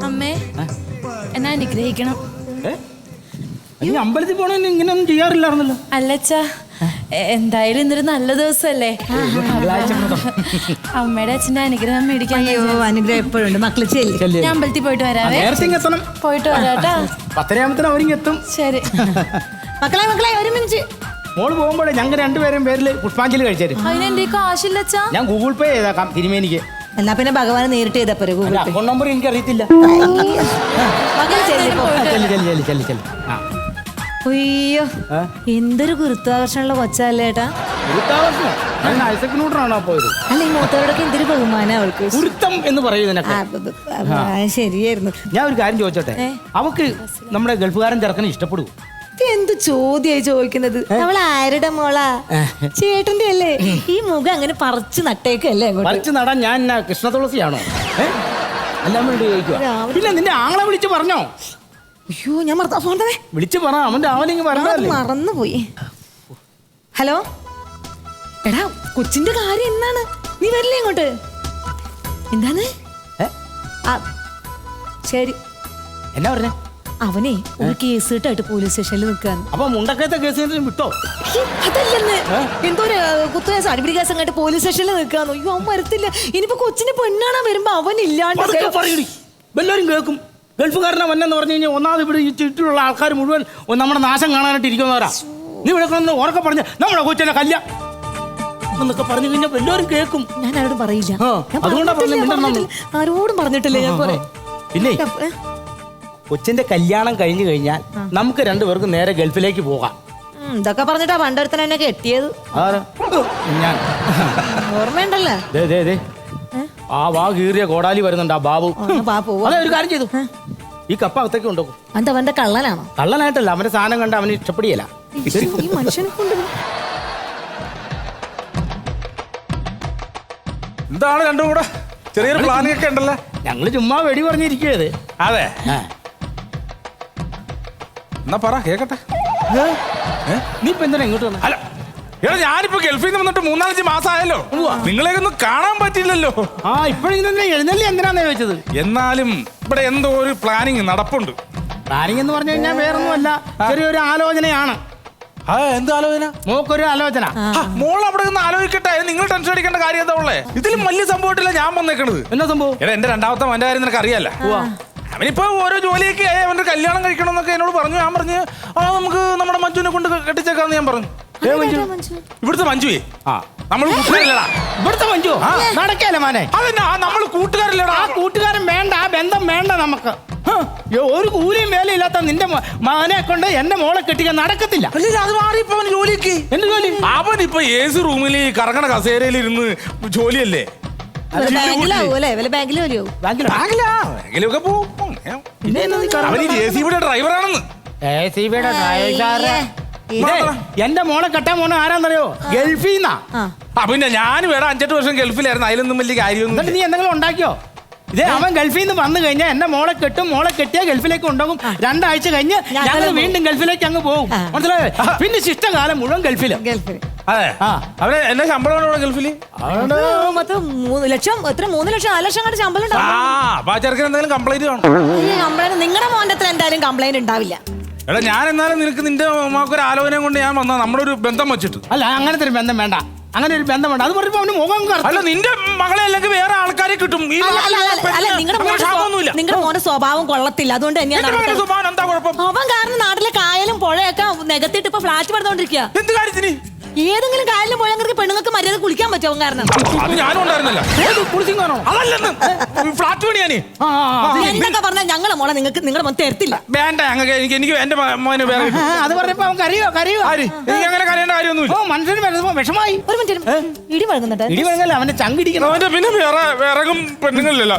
അമ്മേ എന്നെ അനുഗ്രഹിക്കണം. നീ അമ്പലത്തിൽ പോണേന്ന് ഇങ്ങനെയൊന്നും ചെയ്യാറില്ലായിരുന്നല്ലോ. അല്ലച്ചാ, എന്തായാലും ഇന്നൊരു നല്ല ദിവസമല്ലേ, അമ്മയുടെ അച്ഛന്റെ അനുഗ്രഹം മേടിക്കാൻ. അനുഗ്രഹം എപ്പോഴും ഉണ്ട് മക്കള്. ഞാൻ അമ്പലത്തിൽ പോയിട്ട് വരാവേ. പോയിട്ട് വരാട്ടാ. 10:30 അവരിങ്ങെത്തും. ശരി മക്കളെ മക്കളെ ഒരു മിനിറ്റ്. മോള് പോകുമ്പോഴേ ഞങ്ങൾ രണ്ടുപേരും പേരിൽ പുഷ്പാഞ്ജലി കഴിച്ചേരും. അതിനെന്തേ കാശില്ലച്ചാ? ഞാൻ ഗൂഗിൾ പേ ചെയ്തേക്കാം തിരുമേനിക്ക്. എന്നാ പിന്നെ ഭഗവാനെ നേരിട്ട് ചെയ്താ പോരെ. ഗൂഗിൾ അക്കൗണ്ട് നമ്പർ എനിക്ക് അറിയത്തില്ല. അയ്യോ എന്തൊരു ഗുരുത്വാകർഷണമുള്ള കൊച്ചല്ലേട്ടാ. പോയത് അല്ല ഈ മൂത്തവരോടൊക്കെ എന്തൊരു ബഹുമാനം അവൾക്ക്. ഗുരുത്തം എന്ന് പറയുന്നതിനൊക്കെ ശരിയായിരുന്നു. ഞാൻ ഒരു കാര്യം ചോദിച്ചോട്ടെ, അവക്ക് നമ്മുടെ ഗൾഫുകാരൻ ചെറുക്കനെ ഇഷ്ടപ്പെടുവോ? എന്ത് ചോദ്യായി ചോദിക്കുന്നത്? അവൾ ആരുടെ മോളാ? ചേട്ടന്റെ അല്ലേ? ഈ മുഖം അങ്ങനെ പറിച്ചു നട്ടേക്കല്ലേ? പറിച്ചു നടാൻ ഞാൻ കൃഷ്ണ തുളസിയാണോ? എല്ലാം വേണ്ടി ചോദിക്കുക. പിന്നെ നിന്റെ ആങ്ങളെ വിളിച്ചു പറഞ്ഞോ? അയ്യോ ഞാൻ വിളിച്ചു പറ, അവന്റെ ആവലിങ് മറന്നുപോയി. ഹലോ എടാ, കൊച്ചിന്റെ കാര്യം എന്താണ്? നീ വരില്ലേ ഇങ്ങോട്ട്? എന്താണ്? ശരി. എന്നാ പറഞ്ഞ? അവനെ ഒരു കേസ് ഇട്ടായിട്ട് പോലീസ് സ്റ്റേഷനിൽ നിൽക്കാൻ. അപ്പൊ മുണ്ടക്കത്തെ കേസ് വിട്ടോ? അതല്ലെന്ന്, എന്തോ ഒരു കുത്തുകേസ് അടിപിടി കേസ് അങ്ങോട്ട് പോലീസ് സ്റ്റേഷനിൽ നിൽക്കാന്ന്. അയ്യോ അവൻ വരത്തില്ല. ഇനിയിപ്പോ കൊച്ചിന്റെ പെണ്ണാണാ വരുമ്പോ അവൻ ഇല്ലാണ്ട് എല്ലാവരും കേൾക്കും. ഗൾഫുകാരനെ വന്നെന്ന് പറഞ്ഞു കഴിഞ്ഞാൽ ഒന്നാമത് ഇവിടെ ഈ ചുറ്റിലുള്ള ആൾക്കാർ മുഴുവൻ നമ്മുടെ നാശം കാണാനായിട്ട് ഇരിക്കുന്നവരാ. നീ ഇവിടെ ഉറക്കെ പറഞ്ഞ നമ്മുടെ കൊച്ചിനെ കല്യാണം എന്നൊക്കെ പറഞ്ഞു കഴിഞ്ഞാൽ എല്ലാവരും കേൾക്കും. ഞാൻ ആരോടും പറയില്ല. ആരോടും പറഞ്ഞിട്ടില്ല ഞാൻ. പിന്നെ കൊച്ചിന്റെ കല്യാണം കഴിഞ്ഞു കഴിഞ്ഞാൽ നമുക്ക് രണ്ടുപേർക്കും നേരെ ഗൾഫിലേക്ക് പോകാം. ഇതൊക്കെ പറഞ്ഞിട്ടാ പണ്ടൊരുത്തൻ എന്നെ കെട്ടിയത്. ഞാൻ ഓർമ്മയുണ്ടല്ലോ. ആ വാ കീറിയ കോടാലി വരുന്നുണ്ട് ആ ബാബു. അതെ, ഒരു കാര്യം ചെയ്തു, ഈ കപ്പ അകത്തേക്ക് കൊണ്ടുപോകും. എന്താ അവന്റെ കള്ളനാണോ? കള്ളനായിട്ടല്ല, അവന്റെ സാധനം കണ്ട് അവന് ഇഷ്ടപ്പെടിയല്ല. ഈ മനുഷ്യനെ കൊണ്ട് എന്താണ് രണ്ടും കൂടെ ചെറിയൊരു പ്ലാനിങ് ഒക്കെ ഉണ്ടല്ലോ. ഞങ്ങള് ചുമ്മാ വെടി പറഞ്ഞിരിക്കുന്നത്. അതെ, എന്നാ പറ കേക്കട്ടെ. നീ ഇപ്പൊ എന്തിനാ ഇങ്ങോട്ട് വന്ന? അല്ല എടാ, ഞാനിപ്പോ ഗൾഫിൽ നിന്ന് വന്നിട്ട് 3-4 മാസമായല്ലോ. നിങ്ങളെയൊക്കെ ഒന്നും കാണാൻ പറ്റില്ലല്ലോ. ഇപ്പോഴെങ്കിലും എഴുന്നള്ളി എന്തിനാന്ന് ചോദിച്ചത്. എന്നാലും ഇവിടെ എന്തോ ഒരു പ്ലാനിങ് നടപ്പുണ്ട്. പ്ലാനിങ് എന്ന് പറഞ്ഞു കഴിഞ്ഞാൽ വേറൊന്നുമല്ല, ചെറിയൊരു ആലോചനയാണ്. എന്ത് ആലോചന? മോക്കൊരു ആലോചന. മോൾ അവിടെ നിന്ന് ആലോചിക്കട്ടെ, നിങ്ങൾ ടെൻഷൻ അടിക്കേണ്ട കാര്യം എന്താ ഉള്ളേ? ഇതിലും വലിയ സംഭവമായിട്ടില്ല ഞാൻ വന്നേക്കണത്. എന്നാ സംഭവം? എടാ, എന്റെ രണ്ടാമത്തെ അവന്റെ കാര്യം നിനക്ക് അറിയാലോ. അവനിപ്പോ ഓരോ ജോലിയൊക്കെ അവന്റെ കല്യാണം കഴിക്കണം എന്നൊക്കെ എന്നോട് പറഞ്ഞു. ഞാൻ പറഞ്ഞു നമുക്ക് നമ്മുടെ മഞ്ജുവിനെ കൊണ്ട് കെട്ടിച്ചേക്കാന്ന് ഞാൻ പറഞ്ഞു. ഇവിടുത്തെ മഞ്ജുവേ നമ്മൾ കൂട്ടുകാരില്ലടാ. ഇവിടുത്തെ മഞ്ജു നടക്കല്ലേ മാനെ? അതെന്നാ നമ്മൾ കൂട്ടുകാരില്ലടാ. ആ കൂട്ടുകാരൻ വേണ്ട, ആ ബന്ധം വേണ്ട നമുക്ക്. ഒരു കൂലിയും വേലയില്ലാത്ത നിന്റെ മകനെ കൊണ്ട് എന്റെ മോളെ കെട്ടിക്കാൻ നടക്കത്തില്ല. അത് മാറിയപ്പോ അവന് ജോലിയൊക്കെ. എന്ത് ജോലി? അവൻ ഇപ്പൊ ഏസി റൂമിൽ കറങ്ങണ കസേരയിൽ ഇരുന്ന് ജോലിയല്ലേ. ബാങ്കിലൊക്കെ പോവും. അവന് JCB-യുടെ ഡ്രൈവറാണെന്ന്. എന്റെ മോളെ കെട്ടാൻ മോനെ ആരാന്നറിയോ? ഗൾഫീന്നാ. പിന്നെ ഞാനും വേണം 5-8 വർഷം ഗൾഫിലായിരുന്നു. അതിലൊന്നും വലിയ കാര്യമൊന്നും. നീ എന്തെങ്കിലും ഉണ്ടാക്കിയോ? ഇതേ അവൻ ഗൾഫിൽ നിന്ന് വന്നു കഴിഞ്ഞാൽ എന്റെ മോളെ കെട്ടും, മോളെ കെട്ടിയാ ഗൾഫിലേക്ക് ഉണ്ടാകും. 2 ആഴ്ച കഴിഞ്ഞ് ഞങ്ങൾ വീണ്ടും ഗൾഫിലേക്ക് അങ്ങ് പോകും. മനസ്സിലായോ? പിന്നെ ശിഷ്ടകാലം മുഴുവൻ ഗൾഫില്. അതെ, അവന് എന്നെ ശമ്പളം ഗൾഫില് 3 ലക്ഷം 4 ലക്ഷം കണ്ട് ശമ്പളം. ചെറുക്കൻ എന്തെങ്കിലും കംപ്ലൈന്റ് കാണും. നിങ്ങളുടെ മോന്റെ അത്ര എന്തായാലും കംപ്ലൈന്റ് ഉണ്ടാവില്ല. എടാ, ഞാൻ എന്നാലും നിനക്ക് നിന്റെ ഒരു ആലോചന കൊണ്ട് ഞാൻ വന്ന നമ്മുടെ ഒരു ബന്ധം വെച്ചിട്ട്. അല്ല, അങ്ങനത്തെ ഒരു ബന്ധം വേണ്ട, അങ്ങനെ ഒരു ബന്ധം വേണ്ട. അത് പറഞ്ഞപ്പോ അവന് മുഖം അല്ല, നിന്റെ മകളെ അല്ലെങ്കിൽ വേറെ ആൾക്കാരെ കിട്ടും. നിങ്ങളുടെ മോന്റെ സ്വഭാവം കൊള്ളത്തില്ല, അതുകൊണ്ട് തന്നെയാണ്. എന്താ കുഴപ്പം? അവൻ കാരണം നാട്ടിലെ കായലും പുഴയൊക്കെ നികത്തിട്ട് ഇപ്പൊ ഫ്ലാറ്റ് പണിതോണ്ടിരിക്കുക. എന്ത് കാര്യത്തിന്? ഏതെങ്കിലും കായലിലും പുഴങ്ങൾക്ക് പെണ്ണുങ്ങൾക്ക് മര്യാദ കുളിക്കാൻ പറ്റും കാരണം. അത് ഞാനും ഉണ്ടായിരുന്നില്ല. ഫ്ലാറ്റ് പണിയാനേ എന്നൊക്കെ പറഞ്ഞാൽ ഞങ്ങളെ മോളെ നിങ്ങൾക്ക് നിങ്ങളുടെ മോൻ തരത്തില്ല. വേണ്ട, എനിക്ക് എന്റെ മോന് വേറെ. അത് പറഞ്ഞപ്പോ അവൻ കരയോ? എനിക്ക് അങ്ങനെ കരയേണ്ട കാര്യമൊന്നുമില്ല. മനുഷ്യന് വിഷമായി. ഒരു മിനിറ്റ്, ഇടി വഴങ്ങുന്നുണ്ട്. ഇടി വഴങ്ങല്ല, അവന്റെ ചങ്കിടിക്കണം. അവന്റെ പിന്നെ വേറെയും പെണ്ണുങ്ങളില്ലല്ലോ.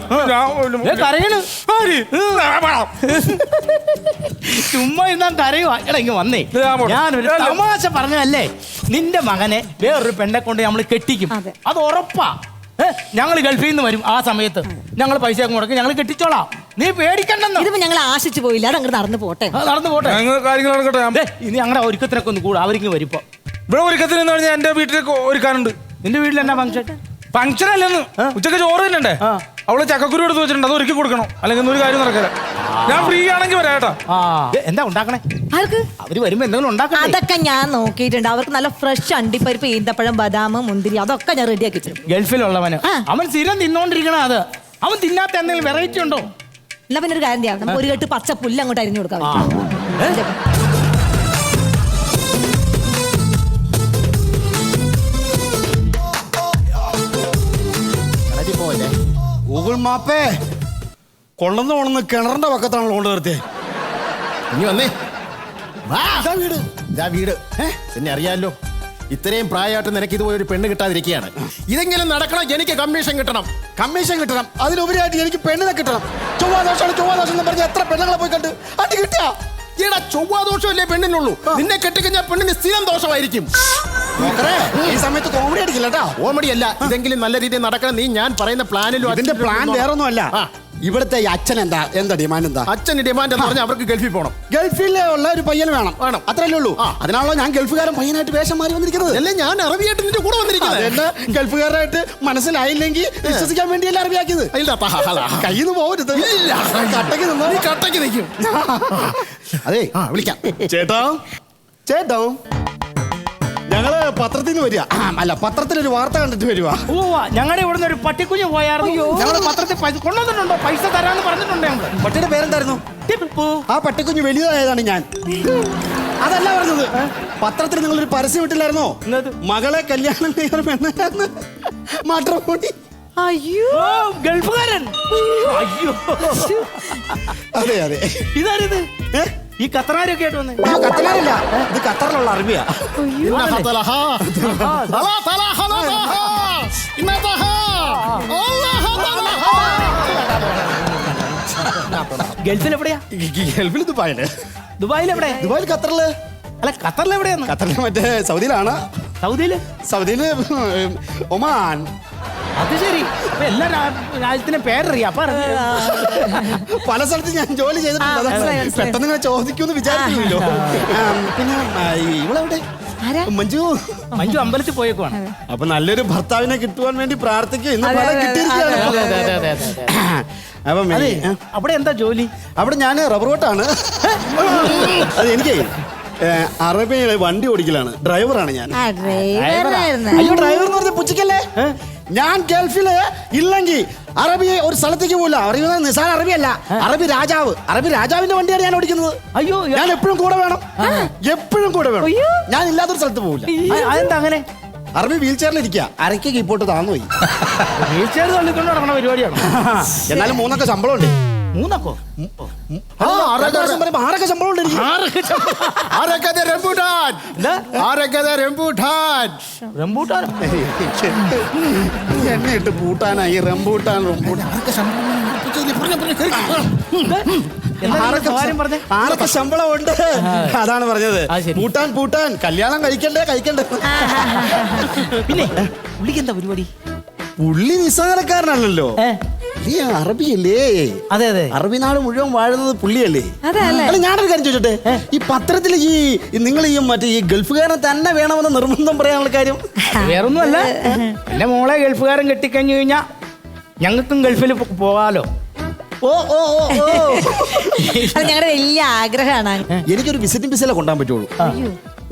കരയണ് ചുമ്മാ ഇന്നാ കരയോ? എടാ ഇങ്ങ് വന്നേ, ഞാനൊരു തമാശ പറഞ്ഞതല്ലേ. നിന്റെ മകനെ വേറൊരു പെണ്ണെ കൊണ്ട് നമ്മൾ കെട്ടിക്കും, അത് ഉറപ്പാ. ഞങ്ങൾ ഗൾഫിൽ നിന്ന് വരും, ആ സമയത്ത് ഞങ്ങൾ പൈസ മുടക്കി ഞങ്ങൾ കെട്ടിച്ചോളാം. നീ പേടിക്കണ്ടെന്ന്. ഇതിപ്പോ ഞങ്ങൾ ആശിച്ചു പോയില്ല, അത് അങ്ങോട്ട് നടന്നു പോട്ടെ. നടന്നു പോട്ടെ, കാര്യങ്ങൾ നടക്കട്ടെ. ഇനി ഞങ്ങളുടെ ഒരുക്കത്തിനൊക്കെ ഒന്ന് കൂടും. അവർക്ക് വരുമ്പോ ഇവിടെ ഒരുക്കത്തിന് എന്ന് പറഞ്ഞാൽ എന്റെ വീട്ടിലേക്ക് ഒരുക്കാനുണ്ട്. നിന്റെ വീട്ടിൽ എന്നാ ഫംഗ്ഷൻ? പങ്ക്ചർ അല്ലെന്ന് ഉച്ചക്ക് ചോറ് തിന്നണ്ടേ അവള് ചക്കക്കുരു എടുത്ത് വെച്ചിട്ടുണ്ട്, അത് ഒരുക്കി കൊടുക്കണം, അല്ലെങ്കിൽ ഒരു കാര്യം നടക്കില്ല. ഞാൻ ഫ്രീ ആണെങ്കിൽ വരാം കേട്ടോ. എന്താ ഉണ്ടാക്കണേ? ആർക്ക്? അവര് വരുമ്പോ എന്തെങ്കിലും ഉണ്ടാക്കണേ? അതൊക്കെ ഞാൻ നോക്കിയിട്ടുണ്ട്. അവർക്ക് നല്ല ഫ്രഷ് അണ്ടിപ്പരിപ്പ്, ഈന്തപ്പഴം, ബദാം, മുന്തിരി അതൊക്കെ ഞാൻ റെഡിയാക്കി വെച്ചിട്ടുണ്ട്. ഗൾഫിലുള്ളവന് അവൻ സ്ഥിരം തിന്നോണ്ടിരിക്കണ അത്. അവൻ തിന്നാത്ത എന്തെങ്കിലും വെറൈറ്റി ഉണ്ടോ? എന്നാ പിന്നെ ഒരു കാര്യം ചെയ്യാം, നമുക്ക് ഒരു കെട്ട് പച്ച പുല്ല് അങ്ങോട്ട് അരിഞ്ഞു കൊടുക്കാം. ഗൂഗിൾ മാപ്പേ കൊള്ളുന്ന കിണറിന്റെ പക്കത്താണല്ലോ കൊണ്ട് നിർത്തിയേ. ഇനി വന്നേ. വീട് ഇതാ വീട്. എന്നെ അറിയാലോ, ഇത്രയും പ്രായമായിട്ട് നിനക്ക് ഇതുപോലെ ഒരു പെണ്ണ് കിട്ടാതിരിക്കുകയാണ്. ഇതെങ്കിലും നടക്കണം, എനിക്ക് കമ്മീഷൻ കിട്ടണം. കമ്മീഷൻ കിട്ടണം, അതിലുപരിയായിട്ട് എനിക്ക് പെണ്ണിനെ കിട്ടണം. ചൊവ്വാദോഷം എന്ന് പറഞ്ഞ എത്ര പെണ്ണുങ്ങളെ പോയി കണ്ട് അത് കിട്ടിയാ? ഈടാ ചൊവ്വാദോഷമല്ലേ പെണ്ണിനുള്ളൂ. നിന്നെ കെട്ടിക്കഴിഞ്ഞാൽ പെണ്ണിന് സ്ഥിരം ദോഷമായിരിക്കും. ഈ സമയത്ത് കോമഡി അടിക്കില്ല കേട്ടോ. കോമഡി അല്ല, ഇതെങ്കിലും നല്ല രീതിയിൽ നടക്കണം. നീ ഞാൻ പറയുന്ന പ്ലാനിലും ഇതിന്റെ പ്ലാൻ വേറൊന്നും അല്ല. ഇവിടുത്തെ ഈ അച്ഛൻ എന്താ ഡിമാൻഡ് എന്താ? അച്ഛന് ഡിമാൻഡ് എന്ന് പറഞ്ഞാൽ അവർക്ക് ഗൾഫിൽ പോകണം. ഗൾഫിലെ ഉള്ള ഒരു പയ്യന് വേണം. അത്രയല്ലേ ഉള്ളൂ. അതിനാണല്ലോ ഞാൻ ഗൾഫുകാരൻ പയ്യനായിട്ട് വേഷം മാറി വന്നിരിക്കുന്നത്. അല്ലേ, ഞാൻ അറബിയായിട്ട് നിന്റെ കൂടെ വന്നിരിക്കുന്നത്. എന്നെ ഗൾഫുകാരായിട്ട് മനസ്സിലായില്ലെങ്കിൽ വിശ്വസിക്കാൻ വേണ്ടിയല്ലേ അറബിയാക്കിയത്. കയ്യിൽ നിന്ന് പോകരുത്. കട്ടക്ക് നിന്നോ, നീ കട്ടക്ക് നിൽക്കും. അതെ വിളിക്കാം. ചേട്ടോ ഞങ്ങള് പത്രത്തിൽ നിന്ന് വരിക. അല്ല, പത്രത്തിലൊരു വാർത്ത കണ്ടിട്ട് വരുവാ. ഞങ്ങളുടെ ഇവിടുന്ന് ഒരു പട്ടിക്കുഞ്ഞ് പോയായിരുന്നു. ഞങ്ങള് പത്രത്തിൽ കൊണ്ടുവന്നിട്ടുണ്ടോ? പൈസ തരാന്ന് പറഞ്ഞിട്ടുണ്ട് ഞങ്ങള്. പട്ടിയുടെ പേരെന്തായിരുന്നു? ആ പട്ടിക്കുഞ്ഞ് വലിയതായതാണ് ഞാൻ. അതല്ല പറഞ്ഞത്, പത്രത്തിൽ നിങ്ങളൊരു പരസ്യം വിട്ടില്ലായിരുന്നോ? മകളെ കല്യാണം കഴിക്കുന്ന മാട്രിമോണി. അയ്യോ, ഗൾഫുകാരൻ. അയ്യോ, അതെ അതെ. ഇതാരിത്? ഈ ഖത്തറാരൊക്കെ ആയിട്ട് വന്നേ? ഖത്തറില്ല, ഇത് ഖത്തറിലുള്ള അറബിയാ. ഗൾഫിൽ എവിടെയാ? ഗൾഫിൽ ദുബായില്. ദുബായിൽ എവിടെ? ദുബായിൽ ഖത്തറില്. അല്ല, ഖത്തറിൽ എവിടെയാണ്? ഖത്തറില് മറ്റേ സൗദിയിലാണ്. സൗദിയില് ഒമാൻ. അത് ശരി. അപ്പൊ എല്ലാ രാജ്യത്തിനും പേരറിയാം. അപ്പൊ പല സ്ഥലത്ത് ഞാൻ ജോലി ചെയ്തിട്ടുണ്ട്. പെട്ടെന്ന് ഇങ്ങനെ ചോദിക്കുമെന്ന് വിചാരിക്കുമല്ലോ. പിന്നെ ഇവളെവിടെ? മഞ്ജു അമ്പലത്തിൽ പോയേക്കുവാണ്. അപ്പൊ നല്ലൊരു ഭർത്താവിനെ കിട്ടുവാൻ വേണ്ടി പ്രാർത്ഥിക്കുക. ഇന്ന് ഫലം കിട്ടിയിരിക്കുകയാണ്. അപ്പം അവിടെ എന്താ ജോലി? അവിടെ ഞാൻ റബ്ബർ വെട്ടാണ്. അത് എനിക്ക് അറബിയിലെ വണ്ടി ഓടിക്കലാണ്. ഡ്രൈവറാണ് ഞാൻ. അയ്യോ, ഡ്രൈവർ എന്ന് പറഞ്ഞ പുച്ഛിക്കല്ലേ. ഞാൻ ഗൾഫില് ഇല്ലെങ്കിൽ അറബിയെ ഒരു സ്ഥലത്തേക്ക് പോകില്ല. അറിയുന്ന നിസാൻ അറബിയല്ല, അറബി രാജാവ്. അറബി രാജാവിന്റെ വണ്ടിയാണ് ഞാൻ ഓടിക്കുന്നത്. അയ്യോ, ഞാൻ എപ്പോഴും കൂടെ വേണം. എപ്പോഴും കൂടെ വേണം. ഞാൻ ഇല്ലാത്തൊരു സ്ഥലത്ത് പോകില്ല. അതെന്താ അങ്ങനെ? അറബി വീൽ ചെയറിൽ ഇരിക്കുക, അരയ്ക്ക് കീപ്പോട്ട് താന്നു പോയി. വീൽ ചെയർ തള്ളിക്കൊണ്ട് നടക്കണ പരിപാടിയാണ്. എന്നാലും 3 ശമ്പളം ഉണ്ട്. 3 6 ശമ്പളം ഉണ്ട്. എന്നെ ഇട്ട് പൂട്ടാനായി റംബൂട്ടാൻ. 6 ശമ്പളം ഉണ്ട്. അതാണ് പറഞ്ഞത്. പൂട്ടാൻ കല്യാണം കഴിക്കണ്ടേ. പിന്നെ പുള്ളിക്കെന്താ പരിപാടി? പുള്ളി നിസ്സാരക്കാരനല്ലല്ലോ. അറബിയല്ലേ? അതെ അതെ. അറബി നാട് മുഴുവൻ വാഴുന്നത് പുള്ളിയല്ലേ? അല്ല, ഞാനൊരു കാര്യം ചോദിച്ചോട്ടെ, ഈ പത്രത്തിൽ നിങ്ങൾ മറ്റേ ഈ ഗൾഫുകാരൻ തന്നെ വേണമെന്ന് നിർബന്ധം പറയാനുള്ള കാര്യം വേറൊന്നുമല്ല. എന്റെ മോളെ ഗൾഫുകാരൻ കെട്ടിക്കഴിഞ്ഞു കഴിഞ്ഞാ ഞങ്ങൾക്കും ഗൾഫിൽ പോകാലോ. ഞങ്ങളുടെ വലിയ ആഗ്രഹമാണ്. എനിക്കൊരു വിസിറ്റിംഗ് വിസയിലെ കൊണ്ടാൻ പറ്റുള്ളൂ.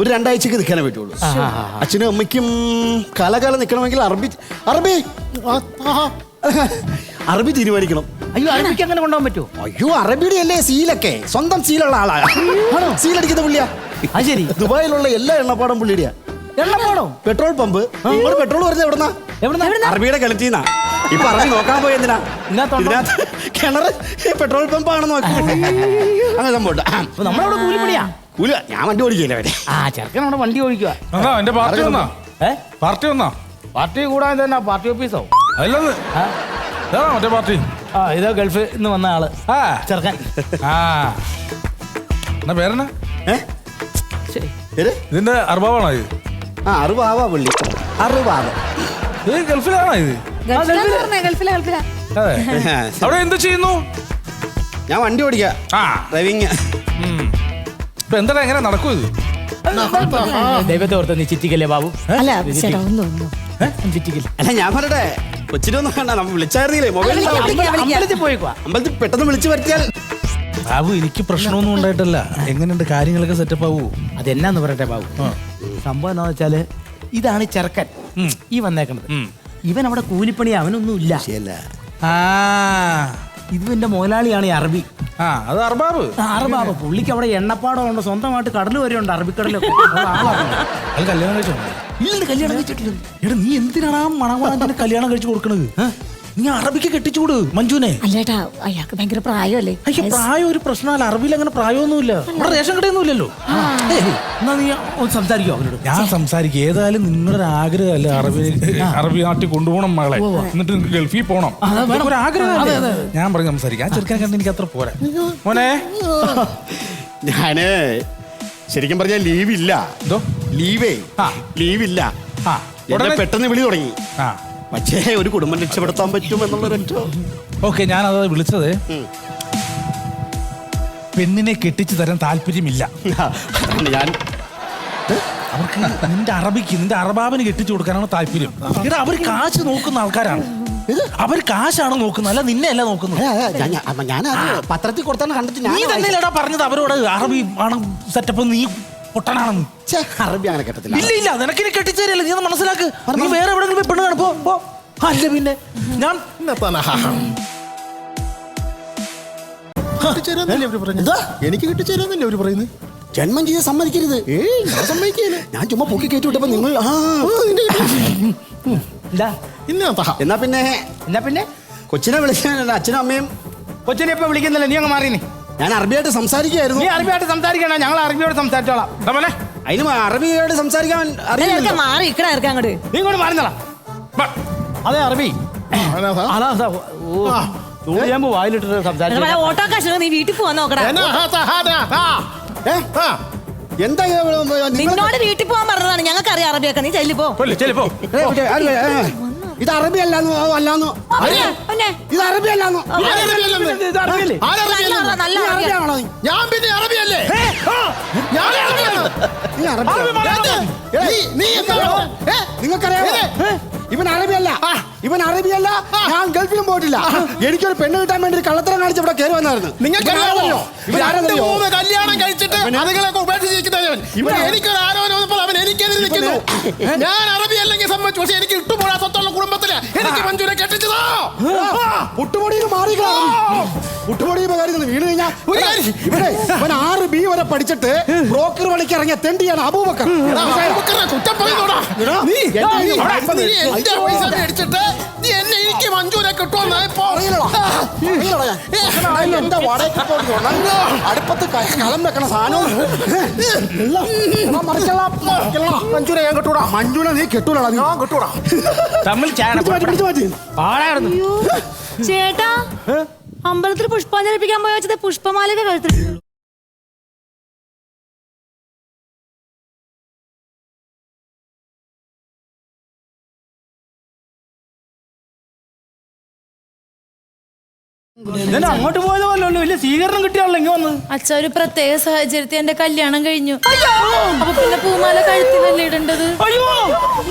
ഒരു 2 ആഴ്ചക്ക് നിൽക്കാനേ പറ്റുള്ളൂ. അച്ഛനും അമ്മയ്ക്കും കാലാകാലം നിൽക്കണമെങ്കിൽ അറബി തീരുമാനിക്കണം. അയ്യോ, അറബിക്ക് അങ്ങനെ കൊണ്ടുപോകാൻ പറ്റുമോ? അയ്യോ, അറബിയുടെ അല്ലേ സീലൊക്കെ. സ്വന്തം സീലുള്ള ആളാണ്. സീലടിക്കുന്ന പുള്ളിയാ. അത് ശരി. ദുബായിലുള്ള എല്ലാ എണ്ണപ്പാടും പുള്ളിയുടെയാ. എണ്ണപ്പാടോ? Petrol pump. പെട്രോൾ വരുന്നത് എവിടുന്നാ? അറബിയുടെ കിണറ്റീന്നാ. ഇപ്പൊ അറബി നോക്കാൻ പോയി. എന്തിനാ? ഇതിനകത്ത് കിണറ് പെട്രോൾ പമ്പ് ആണെന്ന് നോക്കി അങ്ങനെ സംഭവം. നമ്മളവിടെ കൂലിപ്പണിയാ. ഞാൻ വണ്ടി ഓടിക്കില്ല. ചെറുക്കൻ അവിടെ വണ്ടി ഓടിക്കുക. പാർട്ടി കൂടാതെ തന്നെ പാർട്ടി ഓഫീസോ? അല്ലെന്ന് മറ്റേ പാർട്ടി. ഇതാ ഗൾഫിൽ നിന്ന് വന്ന ആള് ചെറുക്കൻ. എന്നാ പേരെന്നാ? ഇതിന്റെ അറുപാവാണോ ഇത്? അറുപാവാ പുള്ളി. അറുപാവ. ഇത് ഗൾഫിലാണോ ഇത്? ഗൾഫിലാ. അതെ. അവിടെ എന്ത് ചെയ്യുന്നു? ഞാൻ വണ്ടി ഓടിക്കാം. ഡ്രൈവിങ്. ഇപ്പൊ എന്താ എങ്ങനെ നടക്കൂ ഇത്? ദൈവത്തെ ഓർത്ത് നീ ചിറ്റിക്കല്ലേ ബാബു? അല്ല ചേട്ടാ, ഒന്നും ചിറ്റിക്കൽ അല്ല ഞാൻ പറയട്ടെ കൊച്ചിനൊന്നും കണ്ട നമ്മൾ വിളിച്ചായിരുന്നില്ലേ മൊബൈലിൽ അമ്പലത്തിൽ പോയേക്കുവാ. അമ്പലത്തിൽ പെട്ടെന്ന് വിളിച്ചു വരുത്തിയാൽ. ബാബു എനിക്ക് പ്രശ്നമൊന്നും ഉണ്ടായിട്ടല്ല. എങ്ങനെയുണ്ട് കാര്യങ്ങളൊക്കെ സെറ്റപ്പ് ആവൂ? അതെന്നാന്ന് പറയട്ടെ ബാബു, സംഭവം എന്താന്ന് വെച്ചാല് ഇതാണ് ചെറുക്കൻ ഈ വന്നേക്കണത്. ഇവൻ അവിടെ കൂലിപ്പണി അവനൊന്നും ഇല്ല. ആ ഇത് എന്റെ മുതലാളിയാണ് ഈ അറബി. ആ അത് അർബാബ്. അറബാബ് പുള്ളിക്ക് അവിടെ എണ്ണപ്പാടം ഉണ്ട്, സ്വന്തമായിട്ട് കടൽ വരെ ഉണ്ട്, അറബിക്കടലൊക്കെ. അത് കല്യാണം കഴിച്ചോ? ഇല്ലെന്ന് കല്യാണം കഴിച്ചിട്ടില്ല. എടാ നീ എന്തിനാണ് ആ മണവാളന്റെ കല്യാണം കഴിച്ചു കൊടുക്കണത്? നീ അറബിക്ക് കെട്ടിച്ചുകൂട് മഞ്ജുനെ. അല്ലേട്ടാ അയാൾക്ക് ഭയങ്കര പ്രായമല്ലേ. അയ്യോ പ്രായം ഒരു പ്രശ്നമല്ല. അറബിയിൽ അങ്ങനെ പ്രായമൊന്നുമില്ല. അവിടെ റേഷൻ കടയൊന്നുമില്ലല്ലോ. എന്നാ നീ ഒന്ന് സംസാരിക്കോ അവനോട്? ഞാൻ സംസാരിക്കും. ഏതായാലും നിങ്ങളുടെ ഒരു ആഗ്രഹമല്ലേ അറബി നാട്ടിൽ കൊണ്ടുപോകണം മകളെ, എന്നിട്ട് നിങ്ങൾക്ക് ഗൾഫിൽ പോകണം, ഒരു ആഗ്രഹം. ഞാൻ പറഞ്ഞ് സംസാരിക്കാം. ആ ചെറുക്കനെ കണ്ട് എനിക്ക് അത്ര പോരാ മോനെ. ഞാന് ശരിക്കും പറഞ്ഞാൽ ലീവില്ല. എന്തോ ലീവേ ലീവില്ല. ഉടനെ പെട്ടെന്ന് വിളി തുടങ്ങി. ആ പക്ഷേ ഒരു കുടുംബം രക്ഷപ്പെടുത്താൻ പറ്റുമെന്നുള്ളൊരൊറ്റ. ഓക്കെ, ഞാനത് വിളിച്ചത് പെണ്ണിനെ കെട്ടിച്ചു തരാൻ താല്പര്യമില്ല. ഞാൻ അവർക്ക് നിന്റെ അറബാബിന് കെട്ടിച്ചു കൊടുക്കാനാണ് താല്പര്യം. ഇവിടെ അവർ കാശ് നോക്കുന്ന ആൾക്കാരാണ്. അവർ കാശാണ് നോക്കുന്നത്, അല്ല നിന്നെ അല്ല നോക്കുന്നത്. ഞാൻ പത്രത്തിൽ കൊടുത്താണ് കണ്ടിട്ട് നീ തന്നെയല്ലടാ പറഞ്ഞത് അവരോട് അറബി ആണ് സെറ്റപ്പ്, നീ പൊട്ടനാണെന്ന്. അറബി അങ്ങനെ കേട്ടത്തില്ല. ഇല്ല ഇല്ല, നിനക്കിനി കെട്ടിച്ചു തരില്ല. നീ ഒന്ന് മനസ്സിലാക്ക്. നീ വേറെ എവിടെയെങ്കിലും പോയി പെണ്ണ് കാണുമ്പോ പോ. അല്ല പിന്നെ ഞാൻ എനിക്ക് കിട്ടിച്ചേരുന്നില്ല അവര് പറയുന്നത്. ജന്മം ചെയ്യാൻ സമ്മതിക്കരുത്. ഞാൻ സമ്മതിക്കില്ല. ഞാൻ ചുമ്മാ പൊക്കി കയറ്റി വിട്ടപ്പോ നിങ്ങൾ എന്നാ പിന്നെ കൊച്ചിനെ വിളിക്കാൻ അച്ഛനും അമ്മയും. കൊച്ചിനെ ഇപ്പൊ വിളിക്കുന്നില്ല, നീ അങ്ങ് മാറിനി. ഞാൻ അറബിയായിട്ട് സംസാരിക്കുകയായിരുന്നു. നീ അറബിയായിട്ട് സംസാരിക്കണ, ഞങ്ങൾ അറബിയോട് സംസാരിച്ചോളാം. അതിന് അറബിയോട് സംസാരിക്കാൻ അറിയില്ല. മാറി ഇക്കട ഇറക്കാൻ അങ്ങോട്ട്. നീ ഇങ്ങോട്ട് മാറുന്നടാ. അതെ അറബി. വായിലിട്ട് സംസാരിച്ചു. ഓട്ടോ കാശ് നീ വീട്ടിൽ പോവാൻ നോക്കടാ. എന്താ നിന്നോട് വീട്ടിൽ പോവാൻ പറഞ്ഞതാണ്. ഞങ്ങൾക്ക് അറിയാം അറബിയൊക്കെ. നീ ചെല്ലിപ്പോ. ഇത് അറബി അല്ലാന്നോ അല്ലാന്നോ ഇത് അറബി അല്ലാന്നോ? നല്ല അറബിയാണോ? ഞാൻ പിന്നെ അറബിയല്ലേ? നിങ്ങൾക്കറിയാമോ ഇവൻ അറബിയല്ല, ഇവൻ അറബിയല്ല. ഞാൻ ഗൾഫിലും പോയിട്ടില്ല. എനിക്കൊരു പെണ്ണ് കിട്ടാൻ വേണ്ടി കള്ളത്തരം കാണിച്ച് ഇവിടെ കയറി വന്നായിരുന്നു. നിങ്ങൾക്ക് കല്യാണം കഴിച്ചിട്ട് അതുങ്ങളൊക്കെ ഉപേക്ഷിച്ചിരിക്കുന്നവൻ. ഇവിടെ എനിക്കൊരു ആരോപണം വന്നപ്പോൾ അവൻ എനിക്കെതിരെ നിൽക്കുന്നു. ഞാൻ അറബി അല്ലെങ്കിൽ സമ്മതിച്ചു, പക്ഷെ എനിക്ക് ഇട്ടുപോടാ സ്വത്തുള്ള കുടുംബത്തില് എനിക്ക് മഞ്ജുനെ കെട്ടിച്ചതോ. പുട്ടുപൊടിയിൽ മാറിക്കണം. പുട്ടുപൊടിയിൽ വീണ് കഴിഞ്ഞാൽ ഇവിടെ അവൻ 6B വരെ പഠിച്ചിട്ട് ബ്രോക്കർ പണിക്ക് ഇറങ്ങിയ തെണ്ടിയാണ് അബൂബക്കർ. കുറ്റം പറയുന്നോടാ. അടിച്ചിട്ട് നീ എന്നെ എനിക്ക് മഞ്ജുനെ കിട്ടുമെന്നായപ്പോ എന്റെ അടുപ്പത്ത് കളം വെക്കണ സാധനം മഞ്ജുനെ ഞാൻ കെട്ടൂടാ. മഞ്ജുനെ നീ കെട്ടൂടാ. ഞാൻ കെട്ടൂടാ. തമ്മിൽ പാടായിരുന്നു. ചേട്ടാ അമ്പലത്തിൽ പുഷ്പാഞ്ജലിപ്പിക്കാൻ പോയ വെച്ചത് പുഷ്പമാലയൊക്കെ കഴുത്തിട്ടു. അങ്ങോട്ട് പോയത് പോലെ വലിയ സ്വീകരണം കിട്ടിയാണല്ലോ ഇങ്ങ വന്ന്. അച്ഛ ഒരു പ്രത്യേക സാഹചര്യത്തിൽ എന്റെ കല്യാണം കഴിഞ്ഞു. അപ്പൊ പിന്നെ പൂമാല കഴുത്തിനല്ലേ ഇടേണ്ടത്. അയ്യോ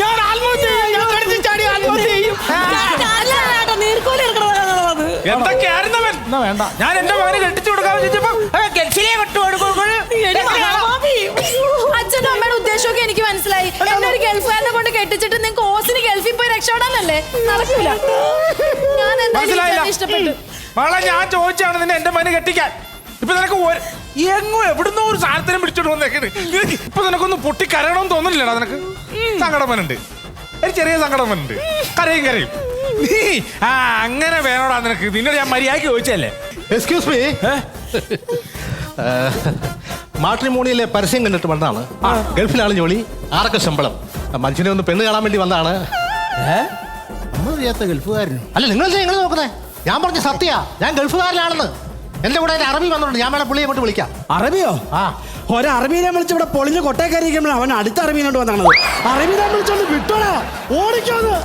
ഞാൻ ആത്മഹത്യ ചെയ്യും. ഞാൻ കഴുത്തിൽ ചാടി ആത്മഹത്യ ചെയ്യും. എന്തൊക്കെയായിരുന്നവൻ? വേണ്ട, ഞാൻ എന്റെ മകന് കെട്ടിച്ചു കൊടുക്കാൻ അച്ഛനും അമ്മയുടെ ഉദ്ദേശമൊക്കെ എനിക്ക് മനസ്സിലായി. എന്നെ ഒരു ഗൾഫുകാരനെ കൊണ്ട് കെട്ടിച്ചിട്ട് നിങ്ങൾക്ക് ഓസിന് ഗൾഫിൽ പോയി രക്ഷപ്പെടാനല്ലേ? നടക്കൂല. ഞാൻ എന്തായാലും ഇഷ്ടപ്പെട്ടു. മകളെ ഞാൻ ചോദിച്ചാണ് നിന്നെ എന്റെ മകന് കെട്ടിക്കാൻ. ഇപ്പൊ നിനക്ക് എങ്ങും എവിടുന്നോ ഒരു സാധനത്തിനും പിടിച്ചോണ്ട് വന്നേക്കത്. ഇപ്പൊ നിനക്കൊന്ന് പൊട്ടി കരയണമെന്ന് തോന്നുന്നില്ലടാ? നിനക്ക് സങ്കടം വന്നുണ്ട്, ഒരു ചെറിയ സങ്കടം വന്നുണ്ട്. കരയും നീ അങ്ങനെ വേണോടാ നിനക്ക്? നിന്നോട് ഞാൻ മര്യാദയ്ക്ക് ചോദിച്ചല്ലേ. എക്സ്ക്യൂസ് മീ, മാട്രിമോണിയിലെ പരസ്യം കണ്ടിട്ട് വന്നതാണ്. ഗൾഫിലാണ് ജോലി, 6 ശമ്പളം. മനുഷ്യനെ ഒന്ന് പെണ്ണ് കാണാൻ വേണ്ടി വന്നതാണ്. നമ്മളറിയാത്ത ഗൾഫുകാരനും. അല്ല നിങ്ങളല്ലേ നിങ്ങൾ നോക്കുന്നേ? ഞാൻ പറഞ്ഞ സത്യ, ഞാൻ ഗൾഫുകാരനാണെന്ന്. എന്റെ കൂടെ ഒരു അറബി വന്നിട്ടുണ്ട്. ഞാൻ വേണം പുള്ളിയെ കൊണ്ട് വിളിക്കാം. അറബിയോ? ഒരറബീനെ വിളിച്ച് ഇവിടെ പൊളിഞ്ഞ് കൊട്ടേക്കാരിക്കുമ്പോൾ അവൻ അടുത്ത അറബീനോട്ട് വന്നാണ്. അറബീനെ വിളിച്ചോണ്ട് വിട്ടോടാ, ഓടിക്കാന്ന്.